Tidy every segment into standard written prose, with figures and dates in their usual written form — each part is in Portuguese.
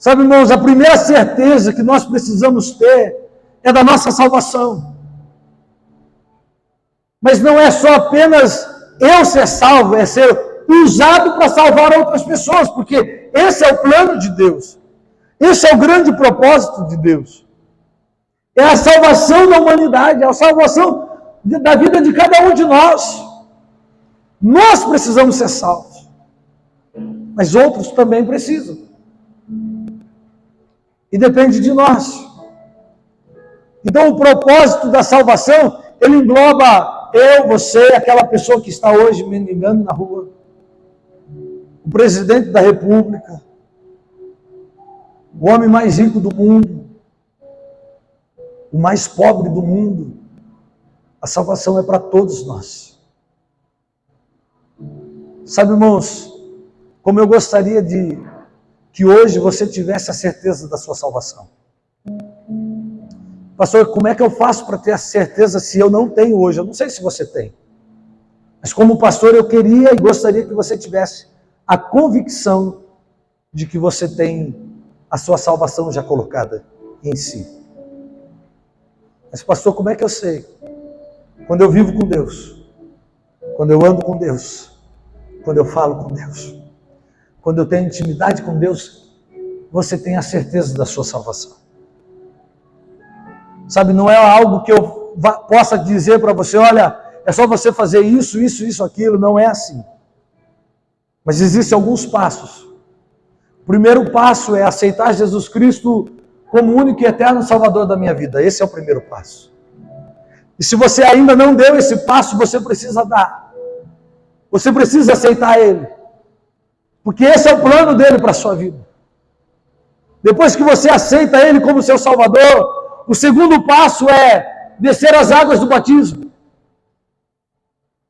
Sabe, irmãos, a primeira certeza que nós precisamos ter é da nossa salvação. Mas não é só apenas eu ser salvo, é ser usado para salvar outras pessoas, porque esse é o plano de Deus. Esse é o grande propósito de Deus. É a salvação da humanidade, é a salvação da vida de cada um de nós. Nós precisamos ser salvos, mas outros também precisam. E depende de nós. Então o propósito da salvação, ele engloba eu, você, aquela pessoa que está hoje mendigando na rua, o presidente da República, o homem mais rico do mundo, o mais pobre do mundo. A salvação é para todos nós. Sabe, irmãos, como eu gostaria de que hoje você tivesse a certeza da sua salvação. Pastor, como é que eu faço para ter a certeza se eu não tenho hoje? Eu não sei se você tem. Mas como pastor, eu queria e gostaria que você tivesse a convicção de que você tem a sua salvação já colocada em si. Mas pastor, como é que eu sei? Quando eu vivo com Deus, quando eu ando com Deus, quando eu falo com Deus, quando eu tenho intimidade com Deus, você tem a certeza da sua salvação. Sabe, não é algo que eu possa dizer para você, olha, é só você fazer isso, aquilo, não é assim. Mas existem alguns passos. O primeiro passo é aceitar Jesus Cristo como único e eterno Salvador da minha vida. Esse é o primeiro passo. E se você ainda não deu esse passo, você precisa dar. Você precisa aceitar Ele. Porque esse é o plano dele para a sua vida. Depois que você aceita Ele como seu Salvador, o segundo passo é descer as águas do batismo.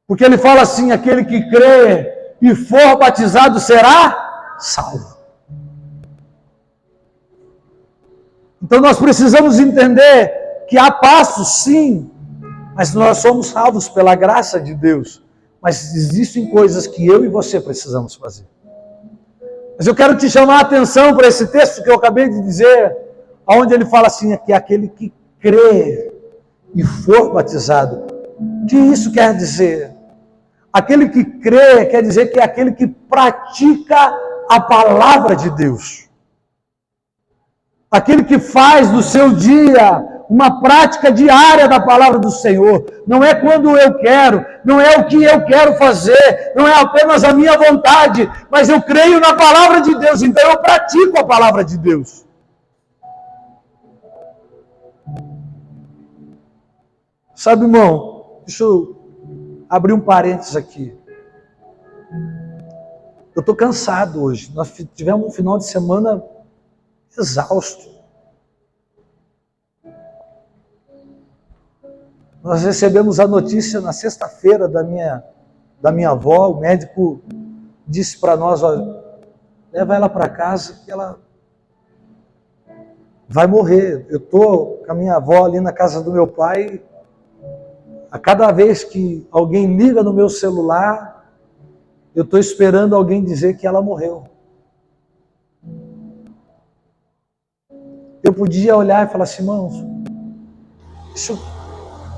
Porque ele fala assim, aquele que crê e for batizado será salvo. Então nós precisamos entender que há passos, sim, mas nós somos salvos pela graça de Deus. Mas existem coisas que eu e você precisamos fazer. Mas eu quero te chamar a atenção para esse texto que eu acabei de dizer, onde ele fala assim, que aquele que crê e for batizado. O que isso quer dizer? Aquele que crê quer dizer que é aquele que pratica a palavra de Deus. Aquele que faz do seu dia uma prática diária da palavra do Senhor. Não é quando eu quero, não é o que eu quero fazer, não é apenas a minha vontade, mas eu creio na palavra de Deus, então eu pratico a palavra de Deus. Sabe, irmão, deixa eu abrir um parênteses aqui. Eu estou cansado hoje. Nós tivemos um final de semana exausto. Nós recebemos a notícia na sexta-feira da minha avó. O médico disse para nós, olha, leva ela para casa que ela vai morrer. Eu estou com a minha avó ali na casa do meu pai. A cada vez que alguém liga no meu celular, eu estou esperando alguém dizer que ela morreu. Eu podia olhar e falar assim, irmãos, deixa eu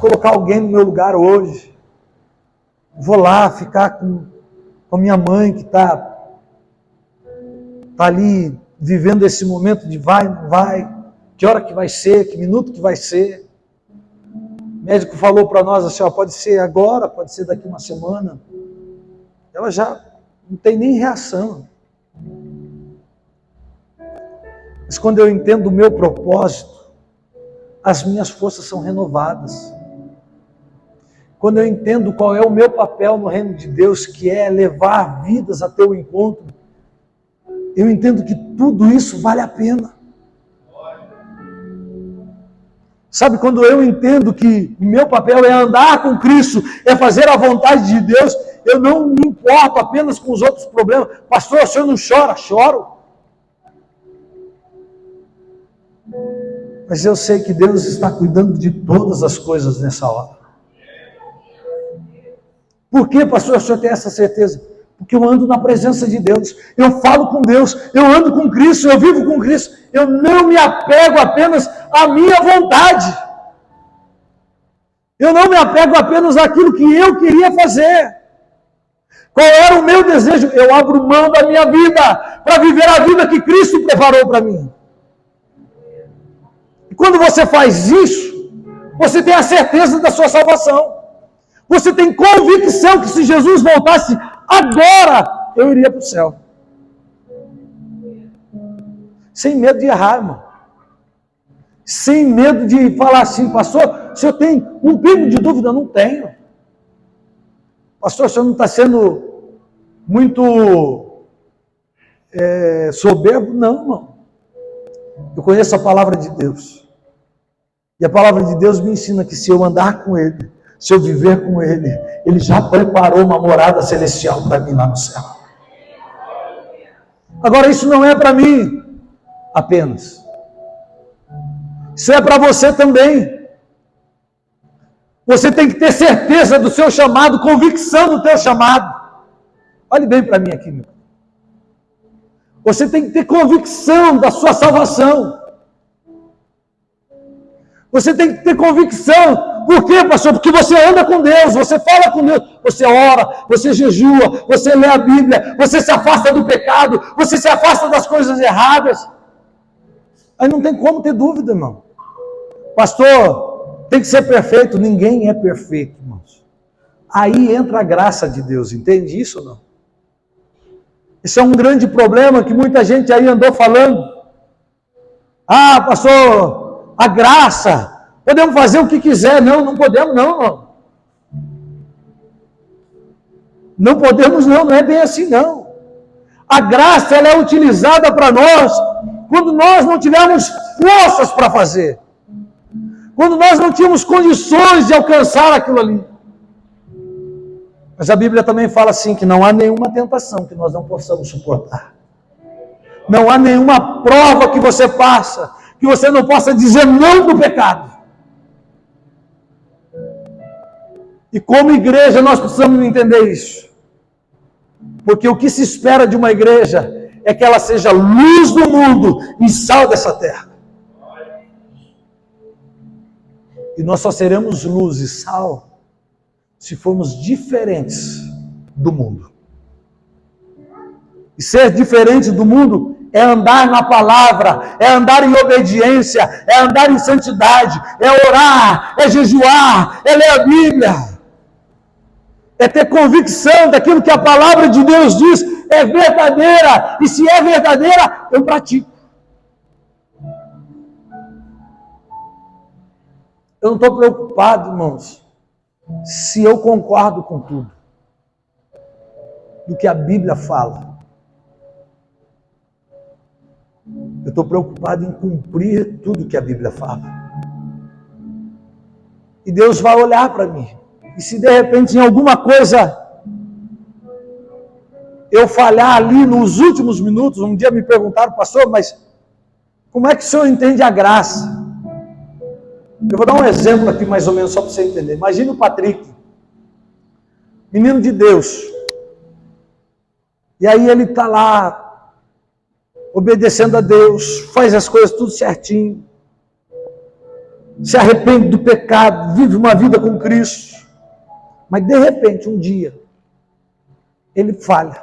colocar alguém no meu lugar hoje. Vou lá ficar com a minha mãe que está ali vivendo esse momento de vai, não vai, que hora que vai ser, que minuto que vai ser. O médico falou para nós assim, ó, pode ser agora, pode ser daqui uma semana. Ela já não tem nem reação. Mas quando eu entendo o meu propósito, as minhas forças são renovadas. Quando eu entendo qual é o meu papel no reino de Deus, que é levar vidas a teu encontro, eu entendo que tudo isso vale a pena. Sabe, quando eu entendo que o meu papel é andar com Cristo, é fazer a vontade de Deus, eu não me importo apenas com os outros problemas. Pastor, o senhor não chora? Choro. Mas eu sei que Deus está cuidando de todas as coisas nessa hora. Por que, pastor, o senhor tem essa certeza? Porque eu ando na presença de Deus, eu falo com Deus, eu ando com Cristo, eu vivo com Cristo, eu não me apego apenas à minha vontade. Eu não me apego apenas àquilo que eu queria fazer. Qual era o meu desejo? Eu abro mão da minha vida para viver a vida que Cristo preparou para mim. E quando você faz isso, você tem a certeza da sua salvação. Você tem convicção que se Jesus voltasse agora, eu iria para o céu. Sem medo de errar, irmão. Sem medo de falar assim, pastor, o senhor tem um pingo de dúvida? Não tenho. Pastor, o senhor não está sendo muito soberbo? Não, irmão. Eu conheço a palavra de Deus. E a palavra de Deus me ensina que se eu andar com Ele, se eu viver com Ele, Ele já preparou uma morada celestial para mim lá no céu. Agora, isso não é para mim apenas. Isso é para você também. Você tem que ter certeza do seu chamado, convicção do teu chamado. Olhe bem para mim aqui, meu. Você tem que ter convicção da sua salvação. Você tem que ter convicção. Por quê, pastor? Porque você anda com Deus, você fala com Deus, você ora, você jejua, você lê a Bíblia, você se afasta do pecado, você se afasta das coisas erradas. Aí não tem como ter dúvida, irmão. Pastor, tem que ser perfeito. Ninguém é perfeito, irmãos. Aí entra a graça de Deus, entende isso ou não? Isso é um grande problema que muita gente aí andou falando. Ah, pastor, a graça, podemos fazer o que quiser. Não, não podemos não, irmão. Não podemos não, não é bem assim não. A graça, ela é utilizada para nós quando nós não tivermos forças para fazer. Quando nós não tínhamos condições de alcançar aquilo ali. Mas a Bíblia também fala assim, que não há nenhuma tentação que nós não possamos suportar. Não há nenhuma prova que você passa, que você não possa dizer não do pecado. E como igreja nós precisamos entender isso. Porque o que se espera de uma igreja é que ela seja luz do mundo e sal dessa terra. E nós só seremos luz e sal se formos diferentes do mundo. E ser diferente do mundo é andar na palavra, é andar em obediência, é andar em santidade, é orar, é jejuar, é ler a Bíblia. É ter convicção daquilo que a palavra de Deus diz é verdadeira. E se é verdadeira, eu pratico. Eu não estou preocupado, irmãos, se eu concordo com tudo do que a Bíblia fala. Eu estou preocupado em cumprir tudo que a Bíblia fala. E Deus vai olhar para mim. E se de repente em alguma coisa eu falhar ali nos últimos minutos, um dia me perguntaram, pastor, mas como é que o senhor entende a graça? Eu vou dar um exemplo aqui mais ou menos só para você entender. Imagina o Patrick, menino de Deus. E aí ele está lá, obedecendo a Deus, faz as coisas tudo certinho, se arrepende do pecado, vive uma vida com Cristo. Mas de repente, um dia, ele falha.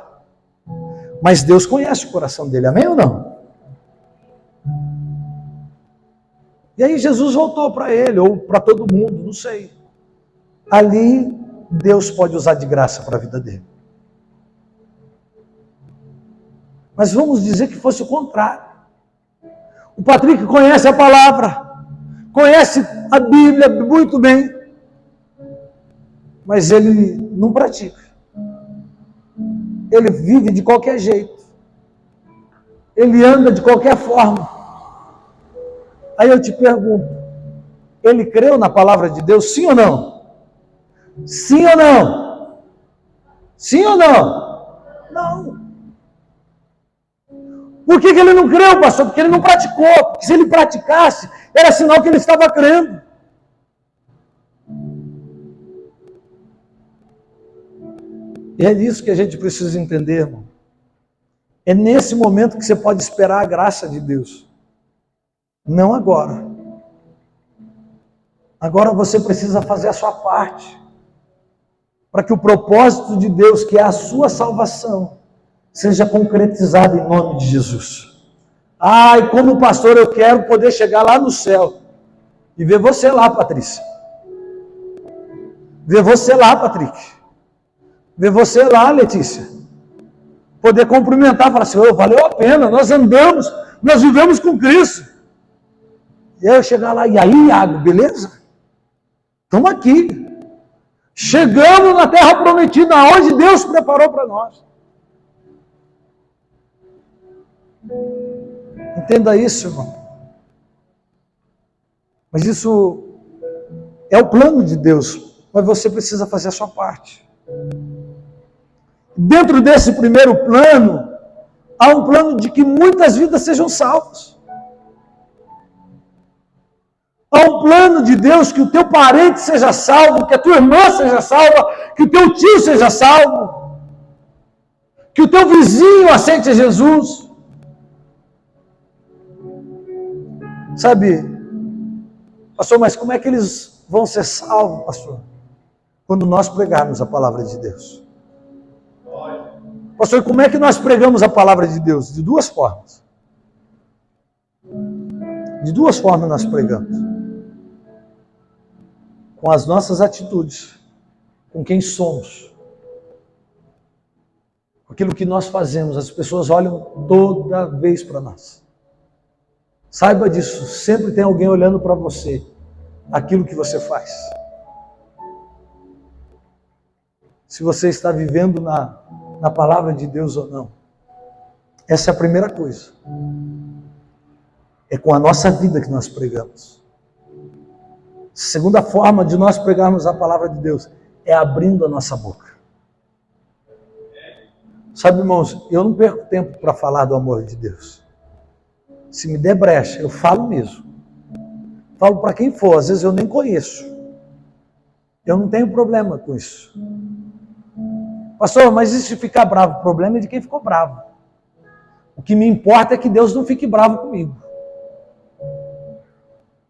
Mas Deus conhece o coração dele, amém ou não? E aí Jesus voltou para ele, ou para todo mundo, não sei. Ali, Deus pode usar de graça para a vida dele. Mas vamos dizer que fosse o contrário. O Patrick conhece a palavra, conhece a Bíblia muito bem, mas ele não pratica. Ele vive de qualquer jeito. Ele anda de qualquer forma. Aí eu te pergunto, ele creu na palavra de Deus, sim ou não? Sim ou não? Sim ou não? Não. Por que ele não creu, pastor? Porque ele não praticou. Porque se ele praticasse, era sinal que ele estava crendo. E é isso que a gente precisa entender, irmão. É nesse momento que você pode esperar a graça de Deus. Não agora. Agora você precisa fazer a sua parte. Para que o propósito de Deus, que é a sua salvação, seja concretizado em nome de Jesus. E como pastor eu quero poder chegar lá no céu e ver você lá, Patrícia. Ver você lá, Patrick. Ver você lá, Letícia. Poder cumprimentar, falar assim, valeu a pena, nós andamos, nós vivemos com Cristo. E aí eu chegar lá, e aí, Iago, beleza? Estamos aqui. Chegamos na terra prometida, onde Deus preparou para nós. Entenda isso, irmão. Mas isso é o plano de Deus, mas você precisa fazer a sua parte. Dentro desse primeiro plano, há um plano de que muitas vidas sejam salvas. Há um plano de Deus que o teu parente seja salvo, que a tua irmã seja salva, que o teu tio seja salvo, que o teu vizinho aceite Jesus. Sabe, pastor, mas como é que eles vão ser salvos, pastor? Quando nós pregarmos a palavra de Deus. Pastor, como é que nós pregamos a palavra de Deus? De duas formas. De duas formas nós pregamos. Com as nossas atitudes, com quem somos, com aquilo que nós fazemos. As pessoas olham toda vez para nós. Saiba disso, sempre tem alguém olhando para você, aquilo que você faz. Se você está vivendo na palavra de Deus ou não. Essa é a primeira coisa. É com a nossa vida que nós pregamos. Segunda forma de nós pregarmos a palavra de Deus é abrindo a nossa boca. Sabe, irmãos, eu não perco tempo para falar do amor de Deus. Se me der brecha, eu falo mesmo. Falo para quem for, às vezes eu nem conheço. Eu não tenho problema com isso. Pastor, mas e se ficar bravo? O problema é de quem ficou bravo. O que me importa é que Deus não fique bravo comigo.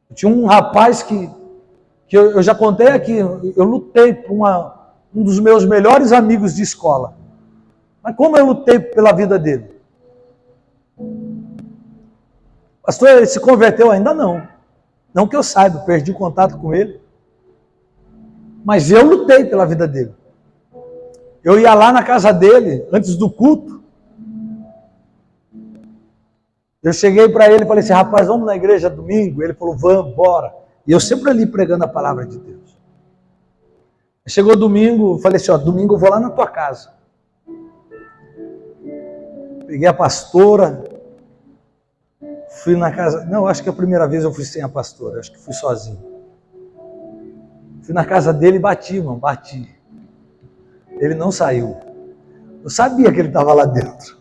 Eu tinha um rapaz que eu já contei aqui, eu lutei por um dos meus melhores amigos de escola. Mas como eu lutei pela vida dele? Pastor, ele se converteu ainda não. Não que eu saiba, perdi contato com ele. Mas eu lutei pela vida dele. Eu ia lá na casa dele, antes do culto. Eu cheguei para ele e falei assim, rapaz, vamos na igreja domingo? Ele falou, vamos, bora. E eu sempre ali pregando a palavra de Deus. Chegou domingo, eu falei assim, domingo eu vou lá na tua casa. Peguei a pastora, fui na casa, não, acho que a primeira vez eu fui sem a pastora, acho que fui sozinho. Fui na casa dele e bati, irmão, bati. Ele não saiu. Eu sabia que ele estava lá dentro.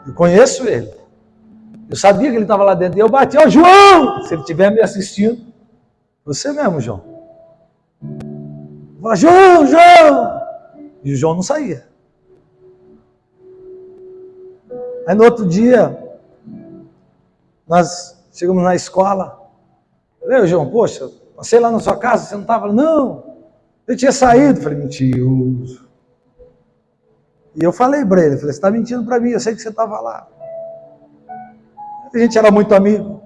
Eu conheço ele. Eu sabia que ele estava lá dentro. E eu bati, João! Se ele estiver me assistindo, você mesmo, João. Eu falei, João! E o João não saía. Aí no outro dia, nós chegamos na escola. Eu falei, João, poxa, passei lá na sua casa, você não estava? Não, eu tinha saído. Eu falei, mentiroso. E eu falei para ele, você está mentindo para mim, eu sei que você estava lá. A gente era muito amigo.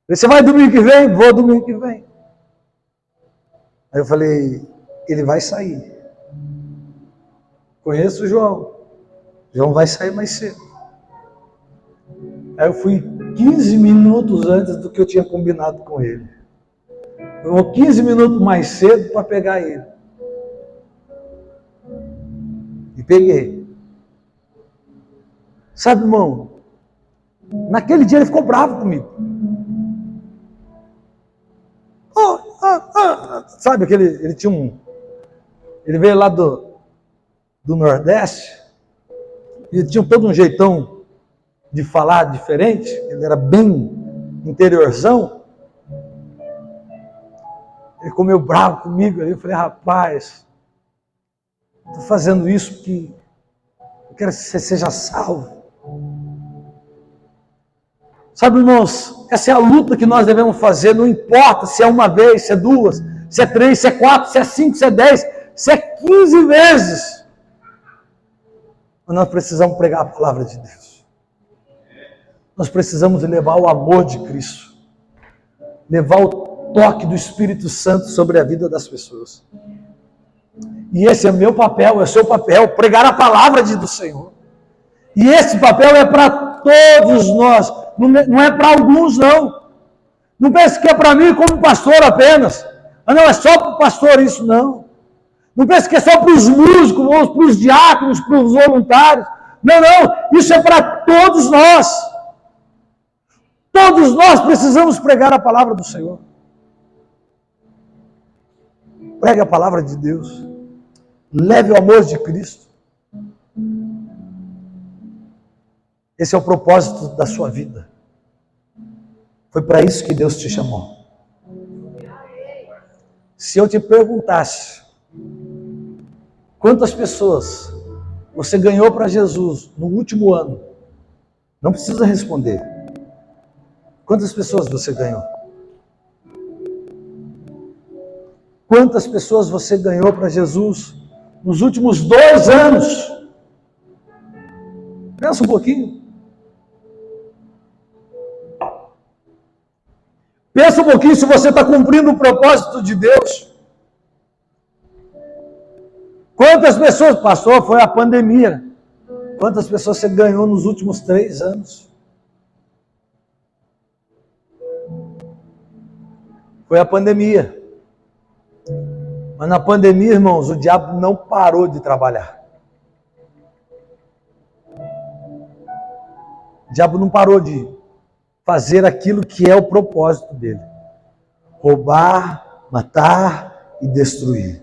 Você vai domingo que vem? Vou domingo que vem. Aí eu falei, ele vai sair. Conheço o João. João vai sair mais cedo. Aí eu fui 15 minutos antes do que eu tinha combinado com ele. Eu vou 15 minutos mais cedo para pegar ele. E peguei. Sabe, irmão, naquele dia ele ficou bravo comigo. Sabe, ele tinha ele veio lá do Nordeste, e ele tinha todo um jeitão de falar diferente, ele era bem interiorzão. Ele ficou meio bravo comigo, aí eu falei, rapaz, Estou fazendo isso porque eu quero que você seja salvo. Sabe, irmãos, essa é a luta que nós devemos fazer, não importa se é uma vez, se é duas, se é 3, se é 4, se é 5, se é 10, se é 15 vezes. Mas nós precisamos pregar a palavra de Deus. Nós precisamos levar o amor de Cristo. Levar o toque do Espírito Santo sobre a vida das pessoas. E esse é meu papel, é o seu papel, pregar a palavra do Senhor. E esse papel é para todos nós, não é para alguns não. Não pense que é para mim como pastor apenas. Ah, não, é só para o pastor isso, não. Não pense que é só para os músicos, ou para os diáconos, para os voluntários. Não, não, isso é para todos nós. Todos nós precisamos pregar a palavra do Senhor. Pregue a palavra de Deus. Leve o amor de Cristo. Esse é o propósito da sua vida. Foi para isso que Deus te chamou. Se eu te perguntasse quantas pessoas você ganhou para Jesus no último ano, não precisa responder. Quantas pessoas você ganhou? Quantas pessoas você ganhou para Jesus nos últimos 2 anos? Pensa um pouquinho. Pensa um pouquinho se você está cumprindo o propósito de Deus. Quantas pessoas, pastor, foi a pandemia. Quantas pessoas você ganhou nos últimos 3 anos? Foi a pandemia. Mas na pandemia, irmãos, o diabo não parou de trabalhar. O diabo não parou de fazer aquilo que é o propósito dele. Roubar, matar e destruir.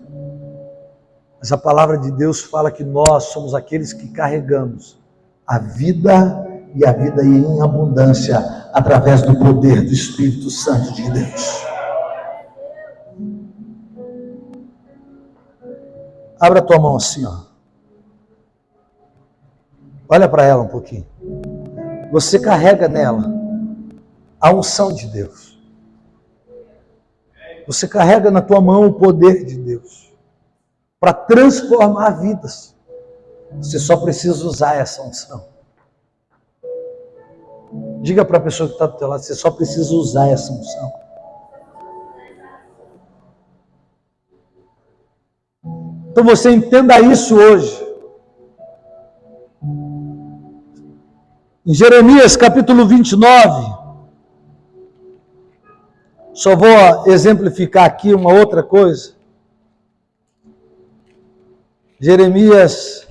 Mas a palavra de Deus fala que nós somos aqueles que carregamos a vida e a vida em abundância através do poder do Espírito Santo de Deus. Abra a tua mão assim, ó. Olha para ela um pouquinho. Você carrega nela a unção de Deus. Você carrega na tua mão o poder de Deus para transformar vidas. Você só precisa usar essa unção. Diga para a pessoa que está do teu lado, você só precisa usar essa unção. Então você entenda isso hoje. Em Jeremias capítulo 29, só vou exemplificar aqui uma outra coisa. Jeremias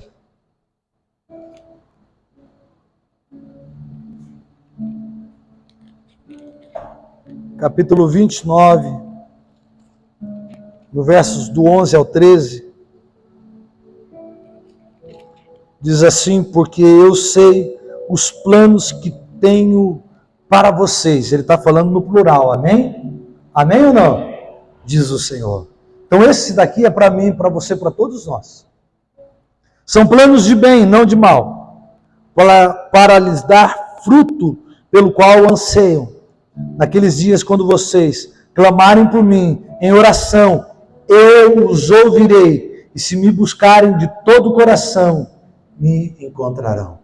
capítulo 29, no versos do 11 ao 13, diz assim: porque eu sei os planos que tenho para vocês. Ele está falando no plural, amém? Amém ou não? Diz o Senhor. Então esse daqui é para mim, para você, para todos nós. São planos de bem, não de mal, para lhes dar fruto pelo qual anseiam. Naqueles dias, quando vocês clamarem por mim em oração, eu os ouvirei, e se me buscarem de todo o coração, me encontrarão.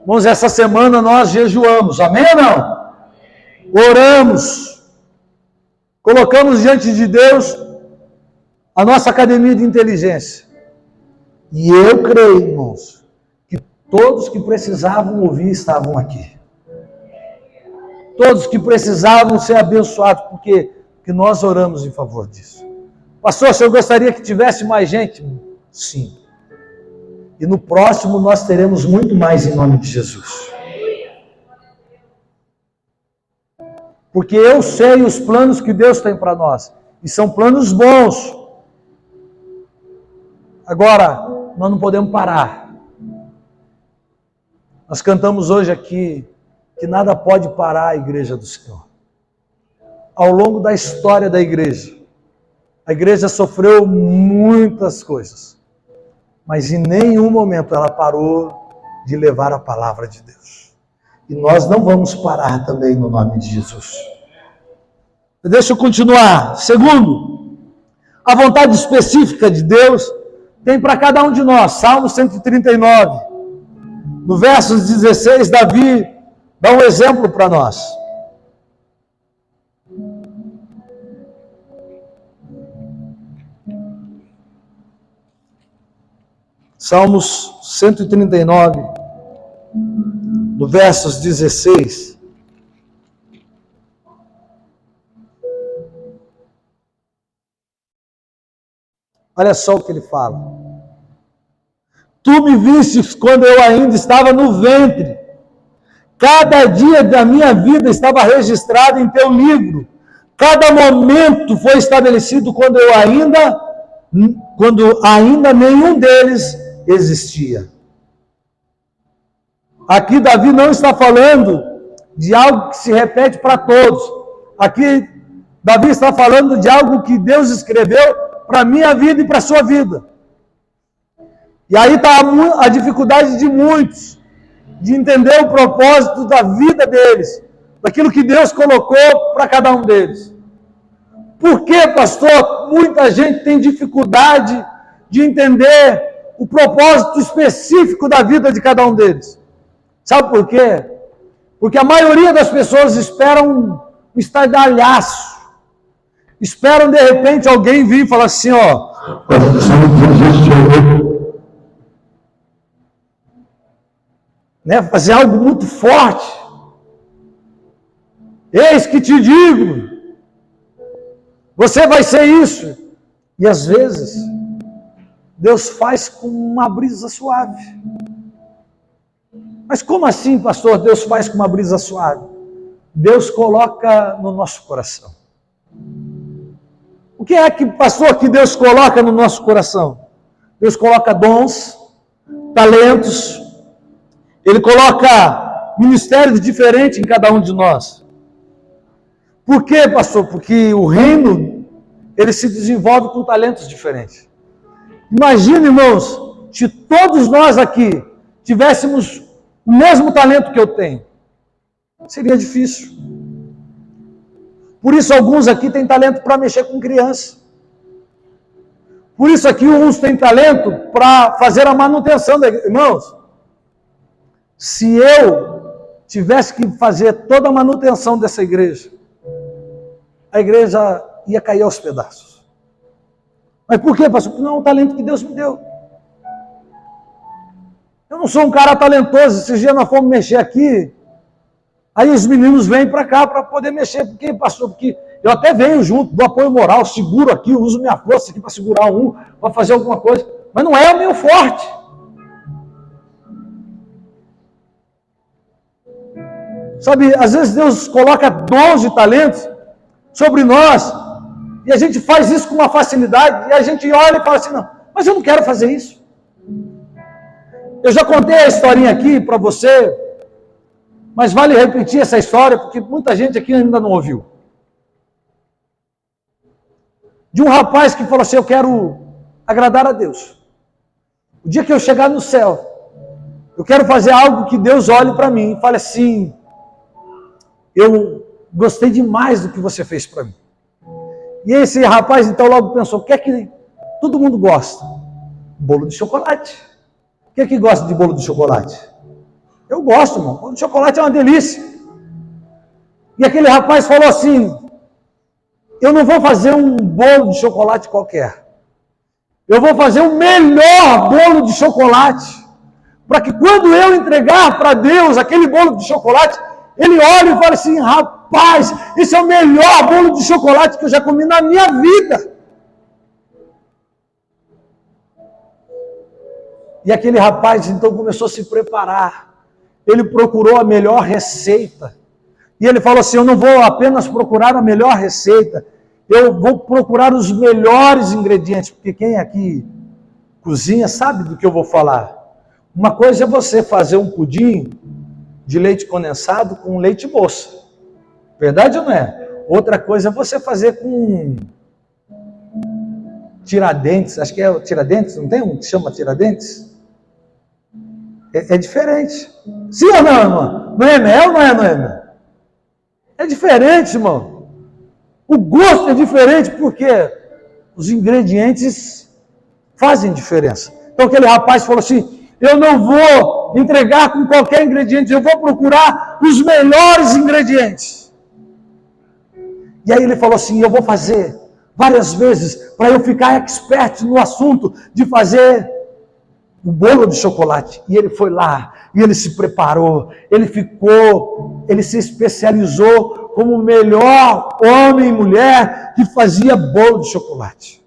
Irmãos, essa semana nós jejuamos, amém ou não? Oramos, colocamos diante de Deus a nossa academia de inteligência. E eu creio, irmãos, que todos que precisavam ouvir estavam aqui. Todos que precisavam ser abençoados, porque nós oramos em favor disso. Pastor, se eu gostaria que tivesse mais gente? Sim. E no próximo nós teremos muito mais em nome de Jesus. Porque eu sei os planos que Deus tem para nós. E são planos bons. Agora, nós não podemos parar. Nós cantamos hoje aqui que nada pode parar a igreja do Senhor. Ao longo da história da igreja, A igreja sofreu muitas coisas, mas em nenhum momento ela parou de levar a palavra de Deus. E nós não vamos parar também no nome de Jesus. Deixa eu continuar. Segundo, a vontade específica de Deus tem para cada um de nós. Salmo 139, no versos 16, Davi dá um exemplo para nós. Salmos 139, no versos 16. Olha só o que ele fala. Tu me vistes quando eu ainda estava no ventre. Cada dia da minha vida estava registrado em teu livro. Cada momento foi estabelecido quando ainda nenhum deles existia. Aqui Davi não está falando de algo que se repete para todos. Aqui Davi está falando de algo que Deus escreveu para a minha vida e para a sua vida. E aí está a dificuldade de muitos, de entender o propósito da vida deles, daquilo que Deus colocou para cada um deles. Por que, pastor, muita gente tem dificuldade de entender o propósito específico da vida de cada um deles? Sabe por quê? Porque a maioria das pessoas esperam um estardalhaço. Esperam, de repente, alguém vir e falar assim, ó... Né? Fazer algo muito forte. Eis que te digo, você vai ser isso. E às vezes, Deus faz com uma brisa suave. Mas como assim, pastor, Deus faz com uma brisa suave? Deus coloca no nosso coração. O que é que, pastor, que Deus coloca no nosso coração? Deus coloca dons, talentos, Ele coloca ministérios diferentes em cada um de nós. Por quê, pastor? Porque o reino, ele se desenvolve com talentos diferentes. Imagina, irmãos, se todos nós aqui tivéssemos o mesmo talento que eu tenho. Seria difícil. Por isso, alguns aqui têm talento para mexer com criança. Por isso, aqui, uns têm talento para fazer a manutenção da igreja. Irmãos, se eu tivesse que fazer toda a manutenção dessa igreja, a igreja ia cair aos pedaços. Mas por quê, pastor? Porque não é um talento que Deus me deu. Eu não sou um cara talentoso. Esses dias nós fomos mexer aqui, aí os meninos vêm para cá para poder mexer. Por quê, pastor? Porque eu até venho junto, dou apoio moral, seguro aqui, uso minha força aqui para segurar para fazer alguma coisa. Mas não é o meu forte. Sabe, às vezes Deus coloca dons e talentos sobre nós, e a gente faz isso com uma facilidade, e a gente olha e fala assim, não, mas eu não quero fazer isso. Eu já contei a historinha aqui para você, mas vale repetir essa história, porque muita gente aqui ainda não ouviu. De um rapaz que falou assim, eu quero agradar a Deus. O dia que eu chegar no céu, eu quero fazer algo que Deus olhe para mim e fale assim, eu gostei demais do que você fez para mim. E esse rapaz então logo pensou, o que é que todo mundo gosta? Bolo de chocolate. Quem é que gosta de bolo de chocolate? Eu gosto, irmão. Bolo de chocolate é uma delícia. E aquele rapaz falou assim, eu não vou fazer um bolo de chocolate qualquer. Eu vou fazer o melhor bolo de chocolate. Para que quando eu entregar para Deus aquele bolo de chocolate, ele olha e fala assim, rapaz, esse é o melhor bolo de chocolate que eu já comi na minha vida. E aquele rapaz então começou a se preparar. Ele procurou a melhor receita. E ele falou assim, eu não vou apenas procurar a melhor receita, eu vou procurar os melhores ingredientes, porque quem aqui cozinha sabe do que eu vou falar. Uma coisa é você fazer um pudim de leite condensado com leite moça. Verdade ou não é? Outra coisa é você fazer com Tiradentes, acho que é o Tiradentes, não tem um que chama Tiradentes? É diferente. Sim ou não, irmão? Não é mel ou não é, Noêmia? É diferente, irmão. O gosto é diferente porque os ingredientes fazem diferença. Então aquele rapaz falou assim, eu não vou entregar com qualquer ingrediente, eu vou procurar os melhores ingredientes. E aí ele falou assim, eu vou fazer várias vezes para eu ficar expert no assunto de fazer o bolo de chocolate. E ele foi lá, e ele se preparou, ele se especializou como o melhor homem e mulher que fazia bolo de chocolate.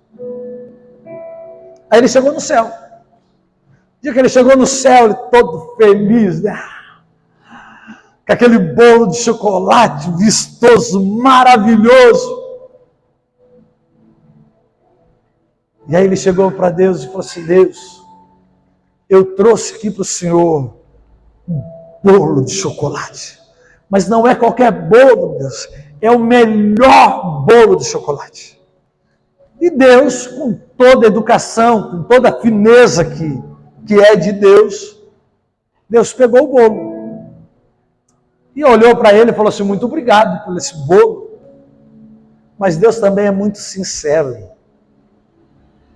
Aí ele chegou no céu. O dia que ele chegou no céu, ele todo feliz, né? Com aquele bolo de chocolate vistoso, maravilhoso. E aí ele chegou para Deus e falou assim, Deus, eu trouxe aqui para o Senhor um bolo de chocolate. Mas não é qualquer bolo, Deus. É o melhor bolo de chocolate. E Deus, com toda a educação, com toda a fineza que é de Deus, Deus pegou o bolo. E olhou para ele e falou assim, muito obrigado por esse bolo. Mas Deus também é muito sincero.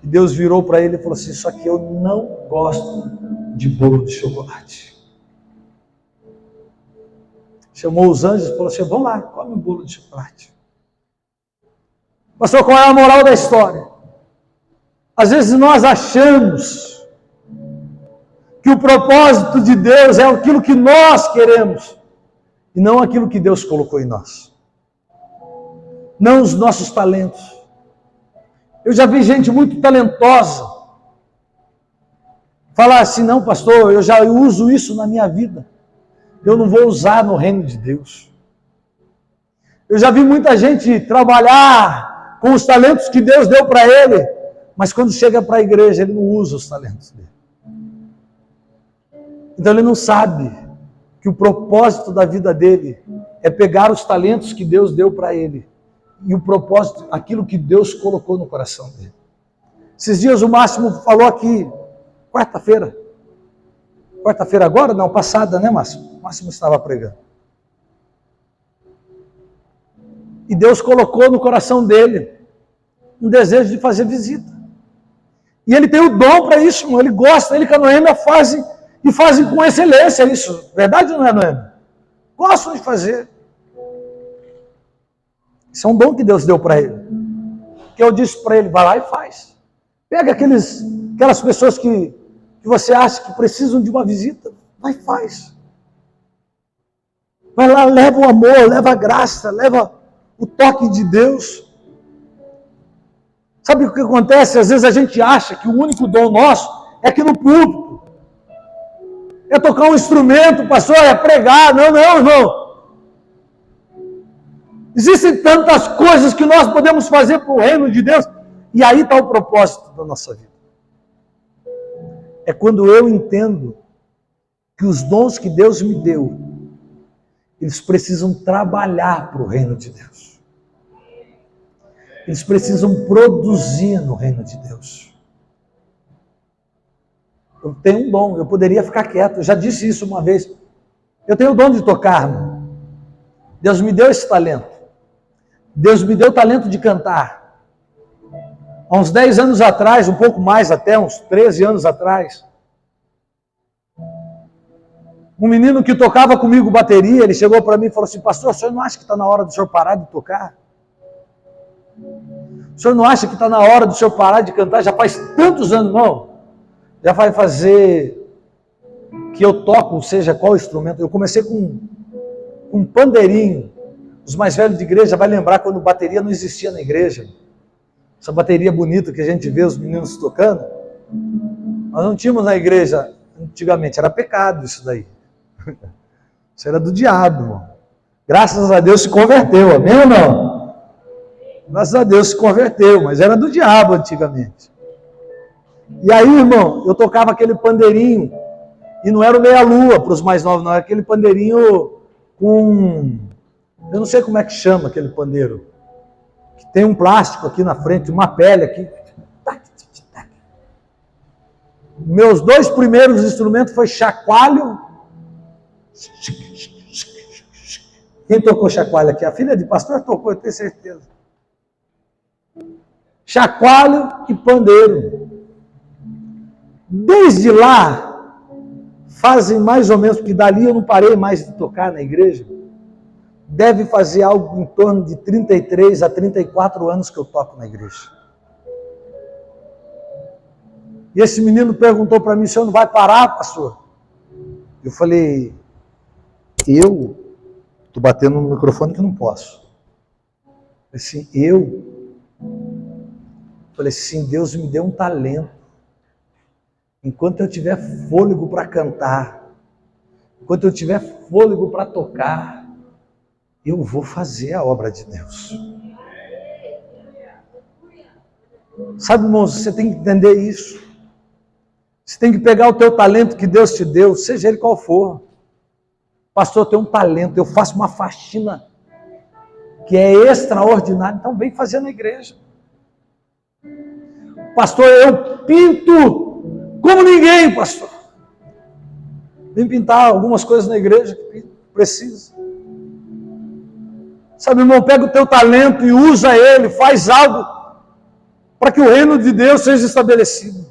E Deus virou para ele e falou assim, só que eu não gosto de bolo de chocolate. Chamou os anjos e falou assim, vamos lá, come um bolo de chocolate. Pastor, qual é a moral da história? Às vezes nós achamos que o propósito de Deus é aquilo que nós queremos e não aquilo que Deus colocou em nós. Não os nossos talentos. Eu já vi gente muito talentosa falar assim, não pastor, eu já uso isso na minha vida. Eu não vou usar no reino de Deus. Eu já vi muita gente trabalhar com os talentos que Deus deu para ele, mas quando chega para a igreja, ele não usa os talentos dele. Então ele não sabe que o propósito da vida dele é pegar os talentos que Deus deu para ele e o propósito, aquilo que Deus colocou no coração dele. Esses dias o Máximo falou aqui, quarta-feira agora? Não, passada, né, Máximo? O Máximo estava pregando. E Deus colocou no coração dele um desejo de fazer visita. E ele tem o dom para isso, irmão. Ele gosta, ele e a Noêmia fazem com excelência isso. Verdade ou não é, Noêmia? Gostam de fazer. Isso é um dom que Deus deu para ele. Que eu disse para ele, vai lá e faz. Pega aquelas pessoas que você acha que precisam de uma visita, vai e faz. Vai lá, leva o amor, leva a graça, leva o toque de Deus. Sabe o que acontece? Às vezes a gente acha que o único dom nosso é aqui no púlpito. É tocar um instrumento, pastor, é pregar. Não, irmão. Existem tantas coisas que nós podemos fazer para o reino de Deus. E aí está o propósito da nossa vida. É quando eu entendo que os dons que Deus me deu, eles precisam trabalhar para o reino de Deus. Eles precisam produzir no reino de Deus. Eu tenho um dom, eu poderia ficar quieto, eu já disse isso uma vez. Eu tenho o dom de tocar, irmão. Deus me deu esse talento. Deus me deu o talento de cantar. Há uns 10 anos atrás, um pouco mais até, uns 13 anos atrás, um menino que tocava comigo bateria, ele chegou para mim e falou assim, pastor, o senhor não acha que está na hora do senhor parar de tocar? O senhor não acha que está na hora do senhor parar de cantar? Já faz tantos anos, não. Já vai fazer que eu toco, seja qual instrumento. Eu comecei com um pandeirinho. Os mais velhos de igreja vai lembrar quando bateria não existia na igreja. Essa bateria bonita que a gente vê os meninos tocando. Nós não tínhamos na igreja antigamente, era pecado isso daí. Isso era do diabo, irmão. Graças a Deus se converteu, amém ou não? Graças a Deus se converteu, mas era do diabo antigamente. E aí, irmão, eu tocava aquele pandeirinho, e não era o meia-lua para os mais novos, não, era aquele pandeirinho com... Eu não sei como é que chama aquele pandeiro. Que tem um plástico aqui na frente, uma pele aqui. Tac, Meus 2 primeiros instrumentos foi chacoalho. Quem tocou chacoalho aqui? A filha de pastor tocou, eu tenho certeza. Chacoalho e pandeiro. Desde lá, fazem mais ou menos, porque dali eu não parei mais de tocar na igreja. Deve fazer algo em torno de 33 a 34 anos que eu toco na igreja. E esse menino perguntou para mim, o senhor não vai parar, pastor? Eu falei, eu estou batendo no microfone que não posso. Assim, falei assim, Deus me deu um talento. Enquanto eu tiver fôlego para cantar, enquanto eu tiver fôlego para tocar, eu vou fazer a obra de Deus. Sabe, irmãos, você tem que entender isso. Você tem que pegar o teu talento que Deus te deu, seja ele qual for. Pastor, eu tenho um talento, eu faço uma faxina que é extraordinária, então vem fazer na igreja. Pastor, eu pinto como ninguém, pastor. Vem pintar algumas coisas na igreja que precisa. Sabe, irmão, pega o teu talento e usa ele, faz algo para que o reino de Deus seja estabelecido.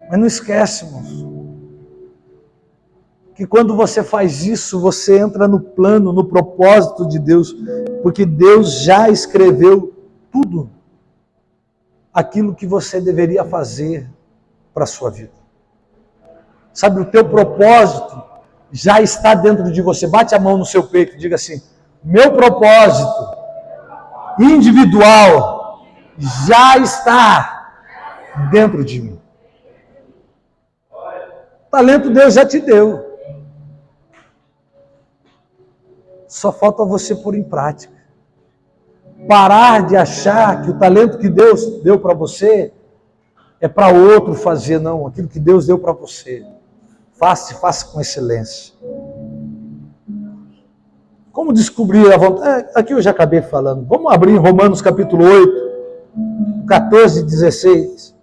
Mas não esquece, irmãos, que quando você faz isso, você entra no plano, no propósito de Deus, porque Deus já escreveu tudo aquilo que você deveria fazer para a sua vida. Sabe, o teu propósito já está dentro de você. Bate a mão no seu peito e diga assim, meu propósito individual já está dentro de mim. O talento Deus já te deu. Só falta você pôr em prática. Parar de achar que o talento que Deus deu para você é para outro fazer, não. Aquilo que Deus deu para você, faça com excelência. Como descobrir a vontade? Aqui eu já acabei falando. Vamos abrir em Romanos capítulo 8, 14 e 16.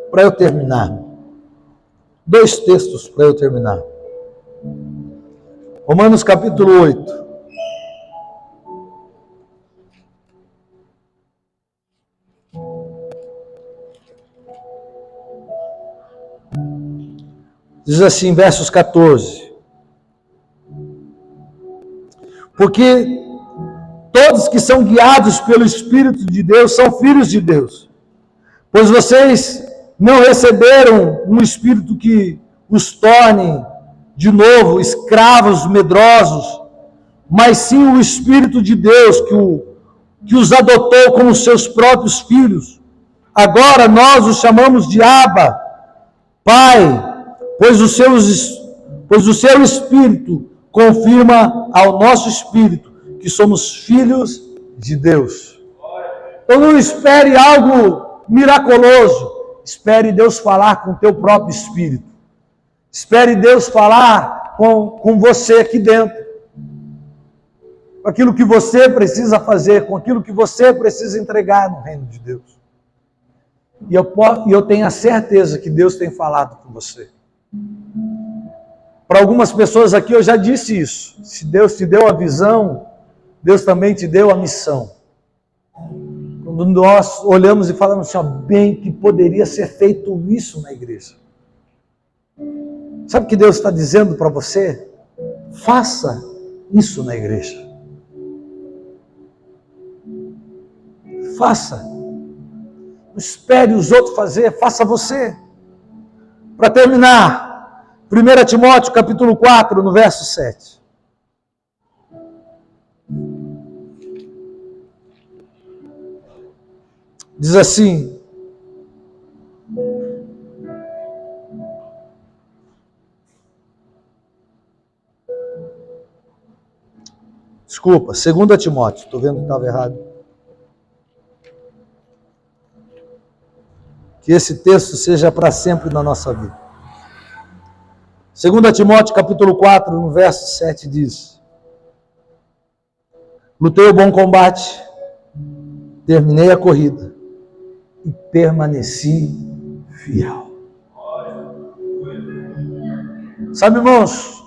Para eu terminar. 2 textos para eu terminar. Romanos capítulo 8. Diz assim, versos 14. Porque todos que são guiados pelo Espírito de Deus são filhos de Deus. Pois vocês não receberam um espírito que os torne de novo escravos medrosos, mas sim o Espírito de Deus que os adotou como seus próprios filhos. Agora nós os chamamos de Abba, Pai, pois o seu Espírito confirma ao nosso Espírito que somos filhos de Deus. Então não espere algo miraculoso. Espere Deus falar com o teu próprio espírito. Espere Deus falar com você aqui dentro. Com aquilo que você precisa fazer, com aquilo que você precisa entregar no reino de Deus. E eu tenho a certeza que Deus tem falado com você. Para algumas pessoas aqui eu já disse isso. Se Deus te deu a visão, Deus também te deu a missão. Quando nós olhamos e falamos assim, ó, bem que poderia ser feito isso na igreja. Sabe o que Deus está dizendo para você? Faça isso na igreja. Faça. Não espere os outros fazer, faça você. Para terminar, 1 Timóteo capítulo 4, no verso 7. Diz assim, desculpa, 2 Timóteo, estou vendo que estava errado. Que esse texto seja para sempre na nossa vida. 2 Timóteo capítulo 4, no verso 7 diz, Lutei o bom combate, terminei a corrida e permaneci fiel. Sabe, irmãos,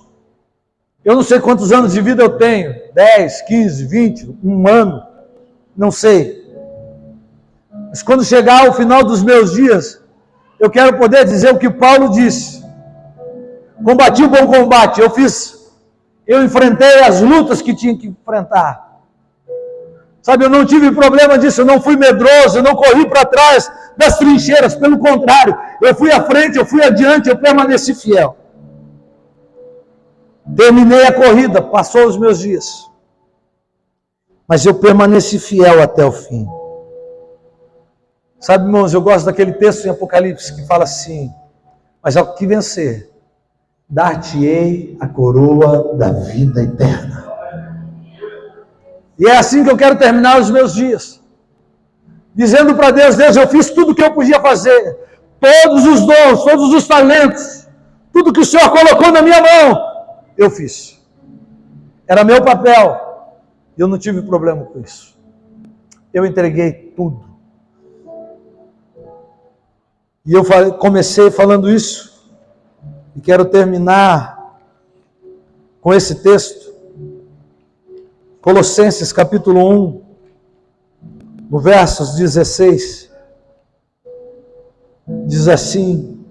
eu não sei quantos anos de vida eu tenho, 10, 15, 20, um ano, não sei. Mas quando chegar ao final dos meus dias, eu quero poder dizer o que Paulo disse. Combati o bom combate, eu enfrentei as lutas que tinha que enfrentar. Sabe, eu não tive problema disso, eu não fui medroso, eu não corri para trás das trincheiras, pelo contrário, eu fui à frente, eu fui adiante, eu permaneci fiel. Terminei a corrida, passou os meus dias. Mas eu permaneci fiel até o fim. Sabe, irmãos, eu gosto daquele texto em Apocalipse que fala assim: mas ao que vencer, dar-te-ei a coroa da vida eterna. E é assim que eu quero terminar os meus dias. Dizendo para Deus: Deus, eu fiz tudo o que eu podia fazer. Todos os dons, todos os talentos, tudo que o Senhor colocou na minha mão, eu fiz. Era meu papel. Eu não tive problema com isso. Eu entreguei tudo. E eu comecei falando isso. E quero terminar com esse texto. Colossenses capítulo 1, no versos 16. Diz assim: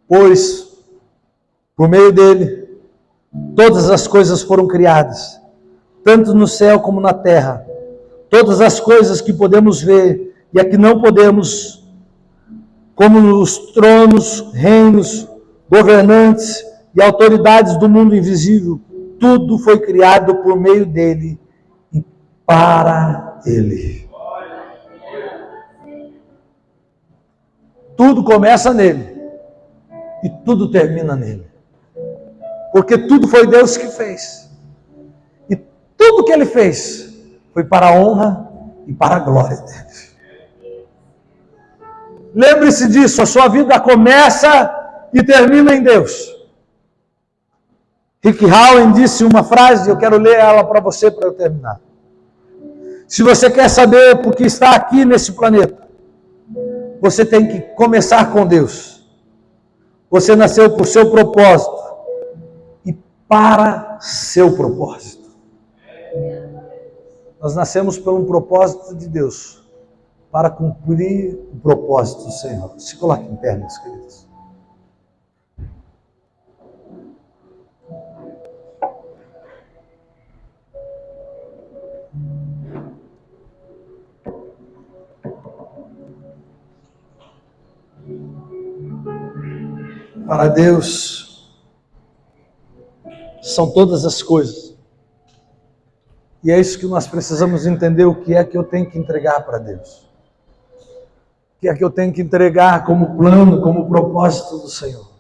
pois, por meio dele, todas as coisas foram criadas, tanto no céu como na terra. Todas as coisas que podemos ver e a que não podemos, como os tronos, reinos, governantes e autoridades do mundo invisível, tudo foi criado por meio dele e para ele. Tudo começa nele e tudo termina nele. Porque tudo foi Deus que fez. E tudo que ele fez foi para a honra e para a glória dele. Lembre-se disso, a sua vida começa e termina em Deus. Rick Warren disse uma frase, eu quero ler ela para você para eu terminar. Se você quer saber por que está aqui nesse planeta, você tem que começar com Deus. Você nasceu por seu propósito e para seu propósito. Nós nascemos por um propósito de Deus, para cumprir o propósito do Senhor. Se coloque em pé, meus queridos. Para Deus são todas as coisas. E é isso que nós precisamos entender, o que é que eu tenho que entregar para Deus. O que é que eu tenho que entregar como plano, como propósito do Senhor.